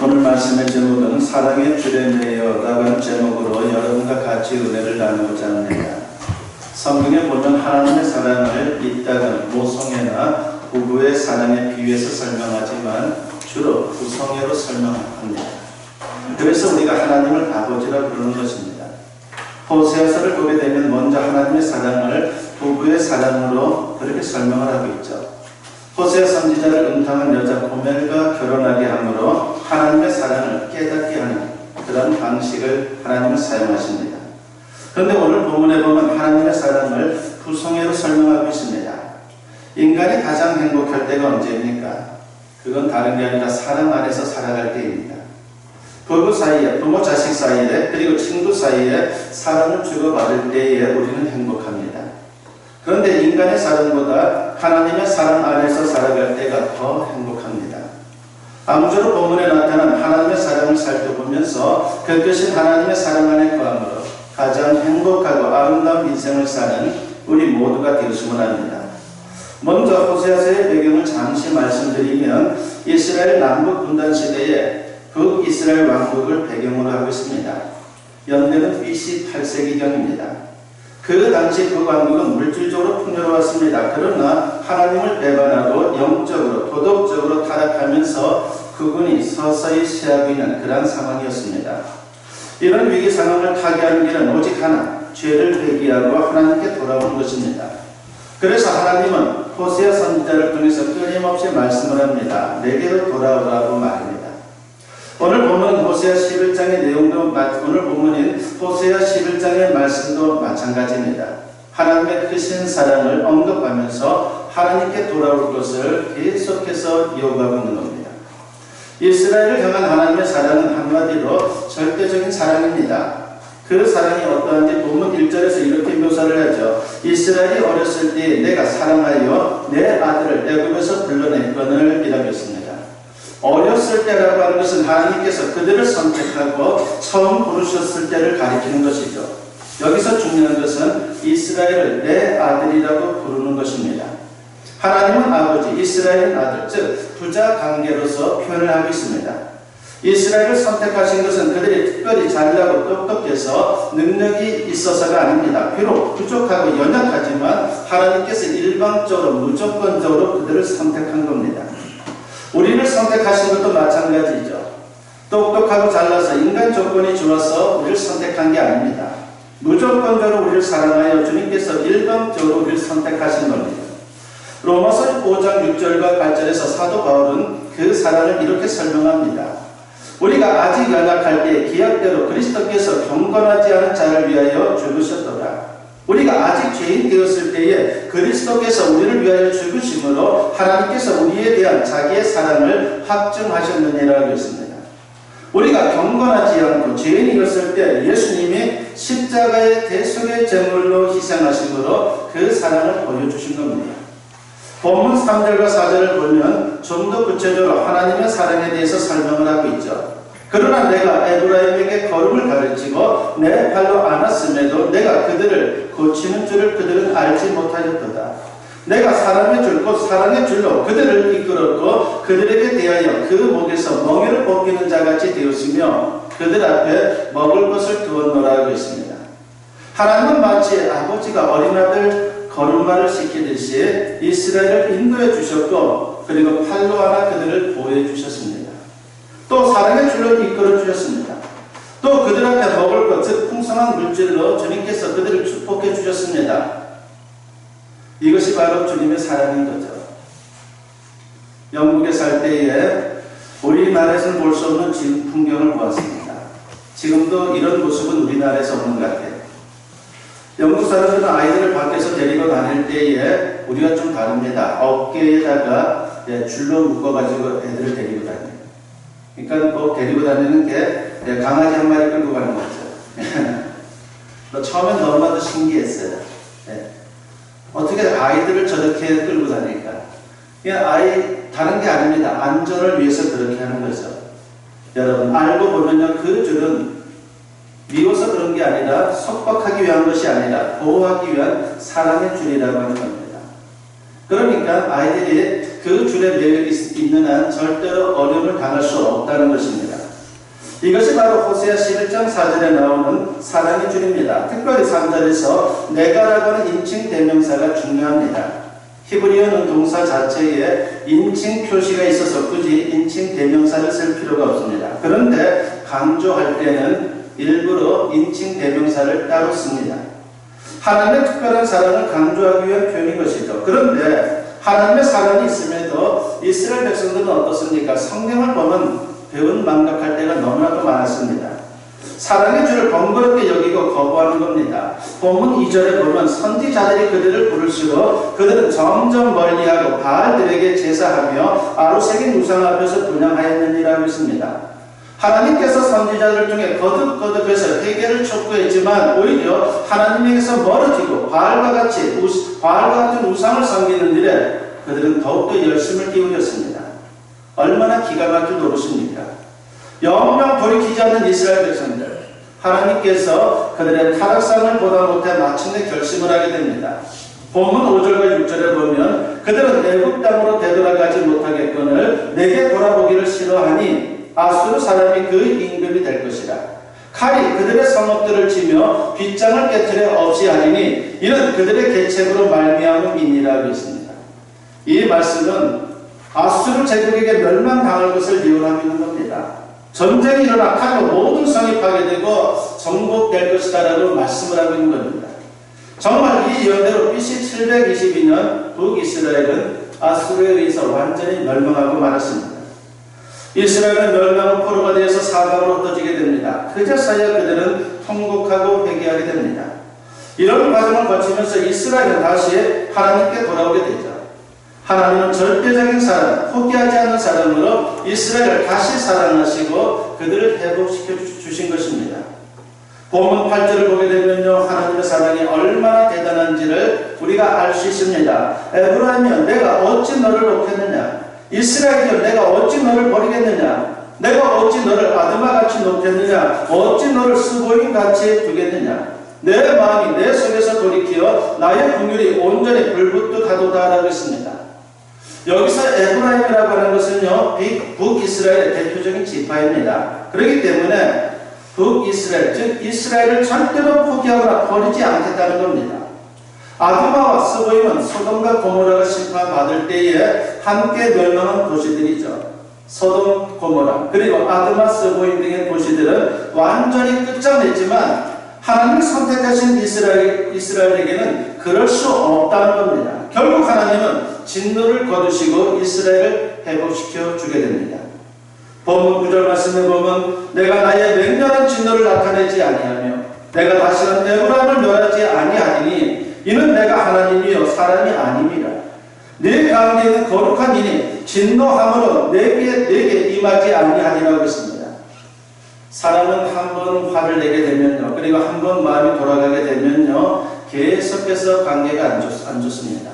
오늘 말씀의 제목은 사랑의 주례매여라고 하는 제목으로 여러분과 같이 은혜를 나누고자 합니다. 성경에 보면 하나님의 사랑을 이따금 모성애나 부부의 사랑에 비유해서 설명하지만 주로 부성애로 설명합니다. 그래서 우리가 하나님을 아버지라 부르는 것입니다. 호세아서를 보게 되면 먼저 하나님의 사랑을 부부의 사랑으로 그렇게 설명을 하고 있죠. 호세아 선지자를 음탕한 여자 고멜과 결혼하게 함으로 하나님의 사랑을 깨닫게 하는 그런 방식을 하나님은 사용하십니다. 그런데 오늘 본문에 보면 하나님의 사랑을 부성애로 설명하고 있습니다. 인간이 가장 행복할 때가 언제입니까? 그건 다른 게 아니라 사랑 안에서 살아갈 때입니다. 부부 사이에, 부모 자식 사이에, 그리고 친구 사이에 사랑을 주고받을 때에 우리는 행복합니다. 그런데 인간의 사랑보다 하나님의 사랑 안에서 살아갈 때가 더 행복합니다. 아무쪼록 본문에 나타난 하나님의 사랑을 살펴보면서 그 뜻인 하나님의 사랑 안에 거함으로 가장 행복하고 아름다운 인생을 사는 우리 모두가 되었으면 합니다. 먼저 호세아서의 배경을 잠시 말씀드리면 이스라엘 남북 분단 시대에 북이스라엘 왕국을 배경으로 하고 있습니다. 연대는 BC 8세기경입니다. 그 당시 그 왕국은 물질적으로 풍요로웠습니다. 그러나 하나님을 배반하고 영적으로 도덕적으로 타락하면서 그분이 서서히 쇠하고 있는 그런 상황이었습니다. 이런 위기 상황을 타개하는 길은 오직 하나, 죄를 회개하고 하나님께 돌아오는 것입니다. 그래서 하나님은 호세아 선지자를 통해서 끊임없이 말씀을 합니다. 내게로 돌아오라고 말합니다. 오늘 본문 호세아 11장의 내용도 오늘 본문인 호세아 11장의 말씀도 마찬가지입니다. 하나님의 크신 사랑을 언급하면서 하나님께 돌아올 것을 계속해서 요구하고 있는 겁니다. 이스라엘을 향한 하나님의 사랑은 한마디로 절대적인 사랑입니다. 그 사랑이 어떠한지 본문 1절에서 이렇게 묘사를 하죠. 이스라엘이 어렸을 때 내가 사랑하여 내 아들을 애굽에서 불러냈거늘 이라고 했습니다. 어렸을 때라고 하는 것은 하나님께서 그들을 선택하고 처음 부르셨을 때를 가리키는 것이죠. 여기서 중요한 것은 이스라엘을 내 아들이라고 부르는 것입니다. 하나님은 아버지, 이스라엘은 아들, 즉 부자 관계로서 표현을 하고 있습니다. 이스라엘을 선택하신 것은 그들이 특별히 잘나고 똑똑해서 능력이 있어서가 아닙니다. 비록 부족하고 연약하지만 하나님께서 일방적으로 무조건적으로 그들을 선택한 겁니다. 우리를 선택하신 것도 마찬가지죠. 똑똑하고 잘나서 인간 조건이 좋아서 우리를 선택한 게 아닙니다. 무조건적으로 우리를 사랑하여 주님께서 일방적으로 우리를 선택하신 겁니다. 로마서 5장 6절과 8절에서 사도 바울은 그 사랑을 이렇게 설명합니다. 우리가 아직 연약할 때 기약대로 그리스도께서 경건하지 않은 자를 위하여 죽으셨도다. 우리가 아직 죄인 되었을 때에 그리스도께서 우리를 위하여 죽으심으로 하나님께서 우리에 대한 자기의 사랑을 확증하셨느니라고 했습니다. 우리가 경건하지 않고 죄인이었을 때 예수님이 십자가의 대속의 제물로 희생하심으로 그 사랑을 보여주신 겁니다. 본문 3절과 4절을 보면 좀 더 구체적으로 하나님의 사랑에 대해서 설명을 하고 있죠. 그러나 내가 에브라임에게 거룩을 가르치고 내 발로 안았음에도 내가 그들을 고치는 줄을 그들은 알지 못하였도다. 내가 사람의 줄 곧 사랑의 줄로 그들을 이끌었고 그들에게 대하여 그 목에서 멍에를 벗기는 자같이 되었으며 그들 앞에 먹을 것을 두었노라고 했습니다. 하나님은 마치 아버지가 어린아들 걸음마를 시키듯이 이스라엘을 인도해 주셨고 그리고 팔로 안아 그들을 보호해 주셨습니다. 또 사랑의 줄로 이끌어 주셨습니다. 또 그들 앞에 먹을 것, 즉 풍성한 물질로 주님께서 그들을 축복해 주셨습니다. 이것이 바로 주님의 사랑인 거죠. 영국에 살 때에 우리나라에서는 볼 수 없는 풍경을 보았습니다. 지금도 이런 모습은 우리나라에서 없는 것 같아요. 영국 사람들은 아이들을 밖에서 데리고 다닐 때에 우리가 좀 다릅니다. 어깨에다가 줄로 묶어가지고 애들을 데리고 다녀요. 그러니까 뭐 데리고 다니는 게 강아지 한 마리 끌고 가는 거죠. 처음엔 너무나도 신기했어요. 어떻게 아이들을 저렇게 끌고 다닐까? 그냥 다른 게 아닙니다. 안전을 위해서 그렇게 하는 거죠. 여러분 알고 보면요, 그 줄은 미워서 그런 게 아니라 속박하기 위한 것이 아니라 보호하기 위한 사랑의 줄이라고 하는 겁니다. 그러니까 아이들이 그 줄에 매여 있는 한 절대로 어려움을 당할 수 없다는 것입니다. 이것이 바로 호세아 11장 4절에 나오는 사랑의 줄입니다. 특별히 3절에서 내가라고 하는 인칭 대명사가 중요합니다. 히브리어는 동사 자체에 인칭 표시가 있어서 굳이 인칭 대명사를 쓸 필요가 없습니다. 그런데 강조할 때는 일부러 인칭 대명사를 따로 씁니다. 하나님의 특별한 사랑을 강조하기 위한 표현인 것이죠. 그런데 하나님의 사랑이 있음에도 이스라엘 백성들은 어떻습니까? 성경을 보면 배운 망각할 때가 너무나도 많았습니다. 사랑의 주를 번거롭게 여기고 거부하는 겁니다. 본문 2절에 보면 선지자들이 그들을 부를수록 그들은 점점 멀리하고 바알들에게 제사하며 아루새긴 우상 앞에서 분향하였느니라고 했습니다. 하나님께서 선지자들 중에 거듭거듭해서 회개를 촉구했지만 오히려 하나님에게서 멀어지고 바알과 같은 우상을 섬기는 일에 그들은 더욱더 열심을 기울였습니다. 얼마나 기가 막힌 노릇입니까? 영영 돌이키지 않는 이스라엘 백성들, 하나님께서 그들의 타락상을 보다 못해 마침내 결심을 하게 됩니다. 본문 5절과 6절에 보면 그들은 애굽 땅으로 되돌아가지 못하겠거늘 내게 돌아보기를 싫어하니 아수르 사람이 그 임금이 될 것이라. 칼이 그들의 성읍들을 치며 빗장을 깨트려 없이 하리니 이는 그들의 계책으로 말미암음이니라 했습니다. 이 말씀은 아수르 제국에게 멸망당할 것을 예언하고 있는 겁니다. 전쟁이 일어나 칼로 모든 성이 파괴되고 정복될 것이다 라고 말씀을 하고 있는 겁니다. 정말 이 예언대로 BC 722년 북이스라엘은 아수르에 의해서 완전히 멸망하고 말았습니다. 이스라엘은 멸망의 포로가 되어서 사방으로 흩어지게 됩니다. 그제서야 그들은 통곡하고 회개하게 됩니다. 이런 과정을 거치면서 이스라엘은 다시 하나님께 돌아오게 되죠. 하나님은 절대적인 사랑, 포기하지 않는 사랑으로 이스라엘을 다시 사랑하시고 그들을 회복시켜 주신 것입니다. 본문 8절을 보게 되면요, 하나님의 사랑이 얼마나 대단한지를 우리가 알 수 있습니다. 에브라임이여 내가 어찌 너를 놓겠느냐, 이스라엘이여 내가 어찌 너를 버리겠느냐, 내가 어찌 너를 아드마같이 놓겠느냐, 어찌 너를 스보임같이 두겠느냐, 내 마음이 내 속에서 돌이키어 나의 긍휼이 온전히 불붙듯 하도다 라고 했습니다. 여기서 에브라임이라고 하는 것은요, 북이스라엘의 대표적인 지파입니다. 그렇기 때문에 북이스라엘, 즉 이스라엘을 절대로 포기하거나 버리지 않겠다는 겁니다. 아드마와 스보임은 소돔과 고모라가 심판받을 때에 함께 멸망한 도시들이죠. 소돔, 고모라, 그리고 아드마, 스보임 등의 도시들은 완전히 끝장냈지만 하나님이 선택하신 이스라엘에게는 그럴 수 없다는 겁니다. 결국 하나님은 진노를 거두시고 이스라엘을 회복시켜 주게 됩니다. 본문 9절 말씀에 보면 내가 나의 맹렬한 진노를 나타내지 아니하며 내가 다시는 에브라임을 멸하지 아니하리니 이는 내가 하나님이요 사람이 아님이라. 네 가운데 있는 거룩한 이니 진노함으로 내게 임하지 아니하리라고 했습니다. 사람은 한 번 화를 내게 되면요, 그리고 한 번 마음이 돌아가게 되면요, 계속해서 관계가 안 좋습니다.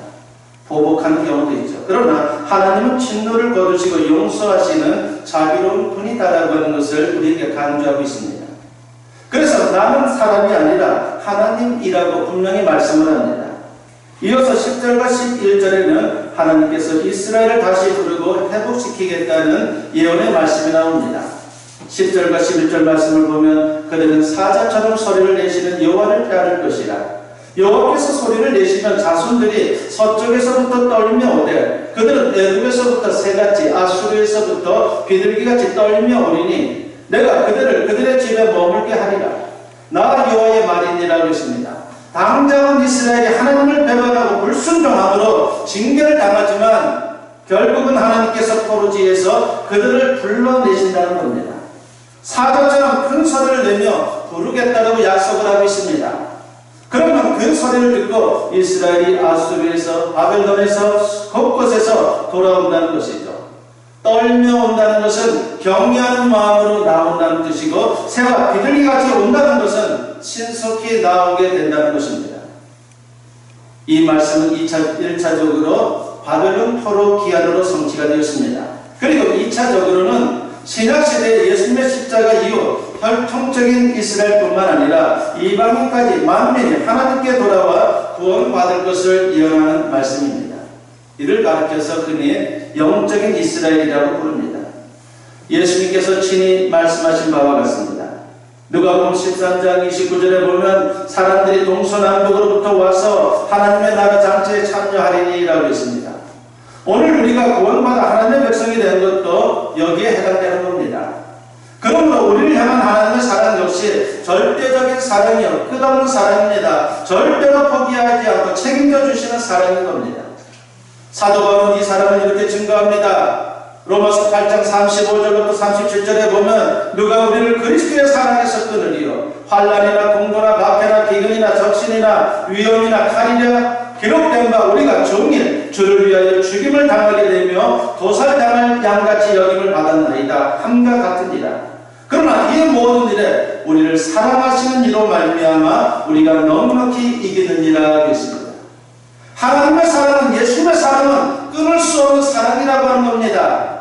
보복하는 경우도 있죠. 그러나 하나님은 진노를 거두시고 용서하시는 자비로운 분이다라고 하는 것을 우리에게 강조하고 있습니다. 그래서 나는 사람이 아니라 하나님이라고 분명히 말씀을 합니다. 이어서 10절과 11절에는 하나님께서 이스라엘을 다시 부르고 회복시키겠다는 예언의 말씀이 나옵니다. 10절과 11절 말씀을 보면 그들은 사자처럼 소리를 내시는 여호와를 피할 것이라. 여호와께서 소리를 내시면 자손들이 서쪽에서부터 떨며 오되 그들은 애굽에서부터 새같이 아수르에서부터 비둘기같이 떨며 오리니 내가 그들의 집에 머물게 하리라. 나 여호와의 말이니라고 했습니다. 당장은 이스라엘이 하나님을 배반하고 불순종함으로 징계를 당하지만 결국은 하나님께서 포로지에서 그들을 불러내신다는 겁니다. 사자처럼 큰 소리를 내며 부르겠다고 약속을 하고 있습니다. 그러면 그 소리를 듣고 이스라엘이 아수르에서 바벨론에서 곳곳에서 돌아온다는 것이죠. 떨며 온다는 것은 경외하는 마음으로 나온다는 뜻이고 새와 비둘기같이 온다는 것은 신속히 나오게 된다는 것입니다. 이 말씀은 1차적으로 바벨론 포로 기한으로 성취가 되었습니다. 그리고 2차적으로는 신약시대의 예수님의 십자가 이후 혈통적인 이스라엘뿐만 아니라 이방인까지 만민이 하나님께 돌아와 구원받을 것을 예언하는 말씀입니다. 이를 가르쳐서 흔히 영적인 이스라엘이라고 부릅니다. 예수님께서 친히 말씀하신 바와 같습니다. 누가복음 13장 29절에 보면 사람들이 동서남북으로부터 와서 하나님의 나라 잔치에 참여하리니라고 했습니다. 오늘 우리가 구원받아 하나님의 백성이 된 것도 여기에 해당되는 겁니다. 그러므로 우리를 향한 하나님의 사랑 역시 절대적인 사랑이요 끝없는 사랑입니다. 절대로 포기하지 않고 책임져 주시는 사랑인 겁니다. 사도 바울은 이 사랑을 이렇게 증거합니다. 로마서 8장 35절부터 37절에 보면 누가 우리를 그리스도의 사랑에서 끊으리요 환난이나 공고나 박해나 기근이나 적신이나 위험이나 칼이라 기록된 바 우리가 종일 주를 위하여 죽임을 당하게 되며 도살당할 양같이 여김을 받았나이다 함과 같으니라. 그러나 이 모든 일에 우리를 사랑하시는 이로 말미암아 우리가 넉넉히 이기느니라 했습니다. 하나님의 사랑은 예수님의 사랑은 끊을 수 없는 사랑이라고 하는 겁니다.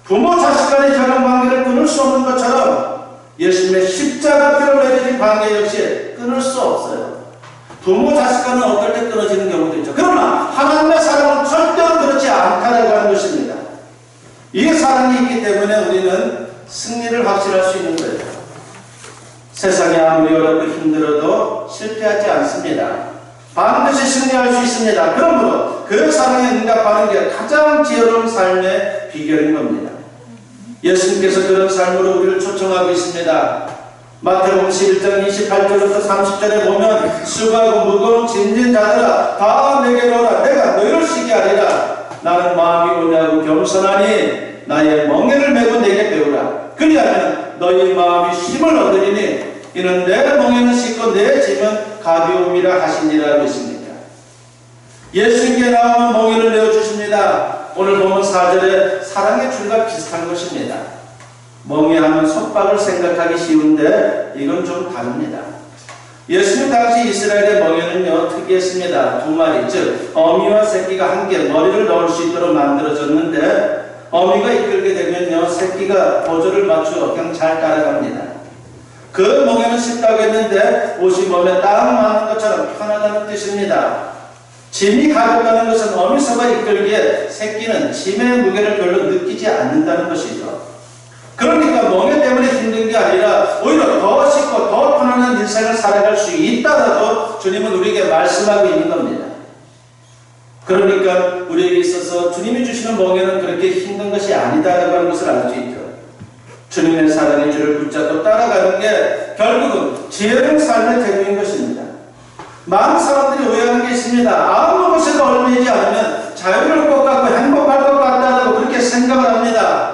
부모 자식 간의 혈연 관계를 끊을 수 없는 것처럼 예수님의 십자가뼈로 맺어진 관계 역시 끊을 수 없어요. 부모 자식 간은 어떨 때 끊어지는 경우도 있죠. 그러나 하나님의 사랑은 절대로 그렇지 않다라고 하는 것입니다. 이 사랑이 있기 때문에 우리는 승리를 확신할 수 있는 거예요. 세상이 아무리 어렵고 힘들어도 실패하지 않습니다. 반드시 승리할 수 있습니다. 그러므로 그 사랑에 응답하는 게 가장 지혜로운 삶의 비결인 겁니다. 예수님께서 그런 삶으로 우리를 초청하고 있습니다. 마태복음 11장 28절부터 30절에 보면 수고하고 무거운 짐진 자들아 다 내게로 오라. 내가 너희를 쉬게 하리라. 나는 마음이 온유하고 겸손하니 나의 멍에를 메고 내게 배우라. 그리하면 너희 마음이 힘을 얻으리니 이는 내 멍에는 쉽고 내 짐은 가벼움이라 하시니라 했습니다. 예수님께 나오면 멍에를 내어주십니다. 오늘 보면 4절에 사랑의 줄과 비슷한 것입니다. 멍에하면 속박을 생각하기 쉬운데 이건 좀 다릅니다. 예수님 당시 이스라엘의 멍에는요 특이했습니다. 두 마리, 즉 어미와 새끼가 함께 머리를 넣을 수 있도록 만들어졌는데 어미가 이끌게 되면요 새끼가 보조를 맞추어 그냥 잘 따라갑니다. 그 멍에는 쉽다고 했는데 옷이 몸에 딱 맞는 것처럼 편하다는 뜻입니다. 짐이 가볍다는 것은 어미서가 이끌기에 새끼는 짐의 무게를 별로 느끼지 않는다는 것이죠. 그러니까 멍에 때문에 힘든 게 아니라 오히려 더 쉽고 더 편안한 인생을 살아갈 수 있다라고 주님은 우리에게 말씀하고 있는 겁니다. 그러니까 우리에게 있어서 주님이 주시는 멍에는 그렇게 힘든 것이 아니다라고 하는 것을 알 수 있죠. 주님의 사랑의 줄을 붙잡고 따라가는 게 결국은 지혜로운 삶의 태도인 것입니다. 많은 사람들이 오해하는 게 있습니다. 아무 것에도 얽매이지 않으면 자유로울 것 같고 행복할 것 같다고 그렇게 생각을 합니다.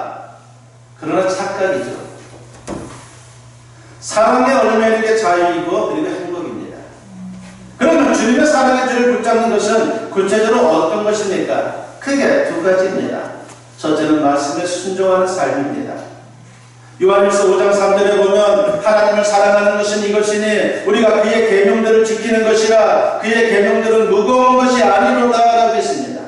그러나 착각이죠. 사랑에 얽매이는 게 자유이고 그리고 행복입니다. 그러면 주님의 사랑의 줄을 붙잡는 것은 구체적으로 어떤 것입니까? 크게 두 가지입니다. 첫째는 말씀에 순종하는 삶입니다. 요한일서 5장 3절에 보면 하나님을 사랑하는 것은 이것이니 우리가 그의 계명들을 지키는 것이라 그의 계명들은 무거운 것이 아니로다라고 했습니다.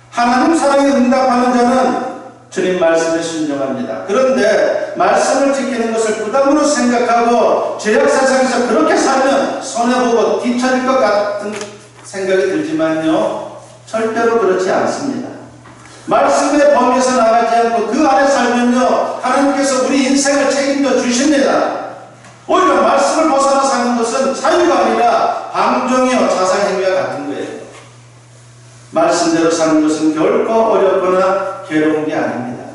하나님 사랑에 응답하는 자는 주님 말씀에 순종합니다. 그런데 말씀을 지키는 것을 부담으로 생각하고 죄악 세상에서 그렇게 살면 손해보고 뒤처질 것 같은 생각이 들지만요 절대로 그렇지 않습니다. 말씀의 범위에서 나가지 않고 그 안에 살면요 하나님께서 우리 인생을 책임져 주십니다. 오히려 말씀을 벗어나 사는 것은 자유가 아니라 방종이요 자살행위와 같은 거예요. 말씀대로 사는 것은 결코 어렵거나 괴로운 게 아닙니다.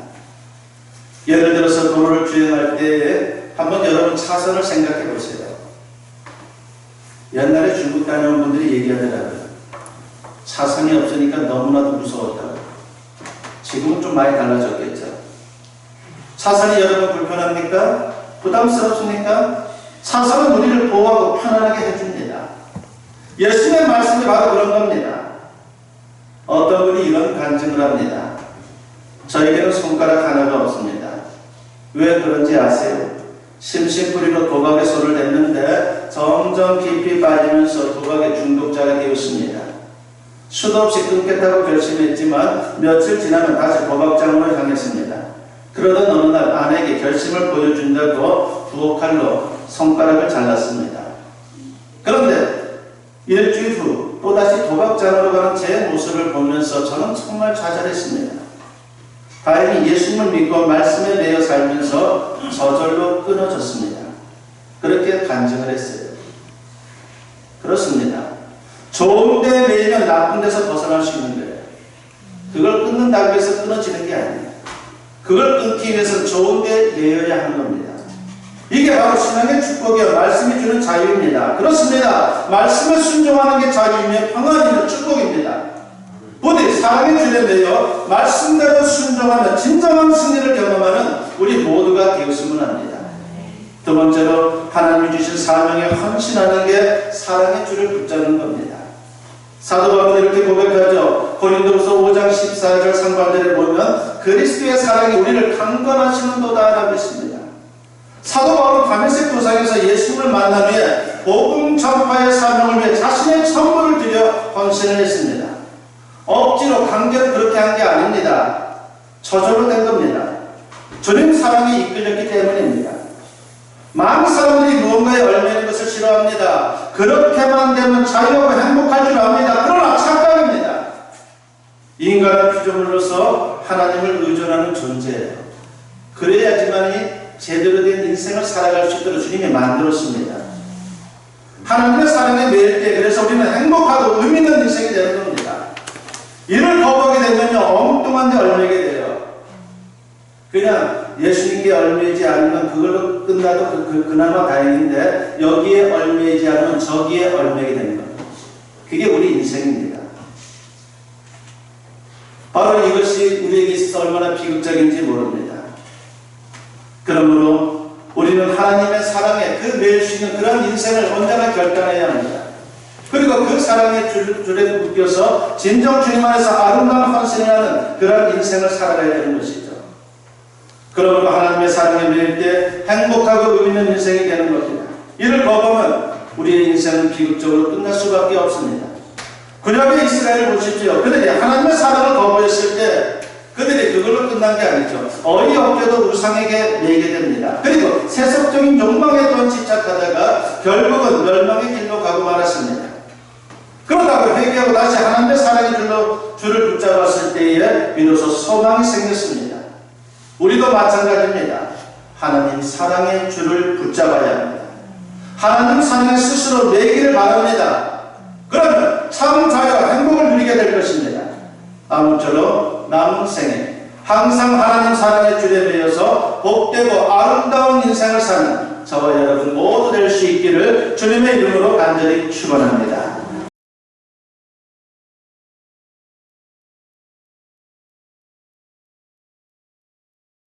예를 들어서 도로를 주행할 때 한번 여러분 차선을 생각해 보세요. 옛날에 중국 다녀온 분들이 얘기하더라고요. 차선이 없으니까 너무나도 무서웠다고. 지금은 좀 많이 달라졌겠죠. 차선이 여러분 불편합니까? 부담스럽습니까? 차선은 우리를 보호하고 편안하게 해줍니다. 예수님의 말씀이 바로 그런 겁니다. 어떤 분이 이런 간증을 합니다. 저에게는 손가락 하나가 없습니다. 왜 그런지 아세요? 심심풀이로 도박에 손을 댔는데 점점 깊이 빠지면서 도박의 중독자가 되었습니다. 수도 없이 끊겠다고 결심했지만 며칠 지나면 다시 도박장으로 향했습니다. 그러던 어느 날 아내에게 결심을 보여준다고 부엌칼로 손가락을 잘랐습니다. 그런데 일주일 후 또다시 도박장으로 가는 제 모습을 보면서 저는 정말 좌절했습니다. 다행히 예수님을 믿고 말씀에 매여 살면서 저절로 끊어졌습니다. 그렇게 간증을 했어요. 그렇습니다. 좋은 데 매이면 나쁜 데서 벗어날 수 있는 거예요. 그걸 끊는다고 해서 끊어지는 게 아니에요. 그걸 끊기 위해서는 좋은 데 매여야 하는 겁니다. 이게 바로 신앙의 축복이요. 말씀이 주는 자유입니다. 그렇습니다. 말씀을 순종하는 게 자유이며 평안이며 축복입니다. 부디 사랑의 줄에 매여 말씀대로 순종하며 진정한 승리를 경험하는 우리 모두가 되었으면 합니다. 두 번째로 하나님이 주신 사명에 헌신하는 게 사랑의 줄을 붙잡는 겁니다. 사도 바울은 이렇게 고백하죠. 고린도후서 5장 14절 상반절에 보면 그리스도의 사랑이 우리를 강건하시는도다 라고 했습니다. 사도 바울은 다메섹 도상에서 예수님을 만난 후에 복음 전파의 사명을 위해 자신의 전부를 들여 헌신을 했습니다. 억지로 강제로 그렇게 한 게 아닙니다. 저절로 된 겁니다. 주님 사랑이 이끌렸기 때문입니다. 많은 사람들이 무언가에 얽매이는 것을 싫어합니다. 그렇게만 되면 자유하고 행복할 줄 압니다. 그러나 착각입니다. 인간은 피조물로서 하나님을 의존하는 존재예요. 그래야지만이 제대로 된 인생을 살아갈 수 있도록 주님이 만들었습니다. 하나님의 사랑에 매일 때 그래서 우리는 행복하고 의미 있는 인생이 되는 겁니다. 이를 거부하게 되면요 엉뚱한 데 얽매이게 돼요. 그냥 예수님께 얽매이지 않으면 그걸로 끝나도 그나마 다행인데 여기에 얽매이지 않으면 저기에 얽매이게 되는 겁니다. 그게 우리 인생입니다. 바로 이것이 우리에게 있어서 얼마나 비극적인지 모릅니다. 그러므로 우리는 하나님의 사랑에 그 매일 수 있는 그런 인생을 언제나 결단해야 합니다. 그리고 그 사랑의 줄에 묶여서 진정 주님 안에서 아름다운 헌신을 하는 그런 인생을 살아가야 되는 것이죠. 그러므로 하나님의 사랑에 매일 때 행복하고 의미 있는 인생이 되는 겁니다. 이를 거부하면 우리의 인생은 비극적으로 끝날 수밖에 없습니다. 구약의 이스라엘을 보십시오. 그들이 하나님의 사랑을 거부했을 때 그들이 그걸로 끝난 게 아니죠. 어이없게도 우상에게 매이게 됩니다. 그리고 세속적인 욕망에 또 집착하다가 결국은 멸망의 길로 가고 말았습니다. 그러다가 회개하고 다시 하나님의 사랑의 줄을 붙잡았을 때에 비로소 소망이 생겼습니다. 우리도 마찬가지입니다. 하나님 사랑의 줄을 붙잡아야 합니다. 하나님 사랑에 스스로 매기를 바랍니다. 그러면 참 자유와 행복을 누리게 될 것입니다. 아무쪼록 남은 생에 항상 하나님 사랑의 줄에 매여서 복되고 아름다운 인생을 사는 저와 여러분 모두 될 수 있기를 주님의 이름으로 간절히 축원합니다.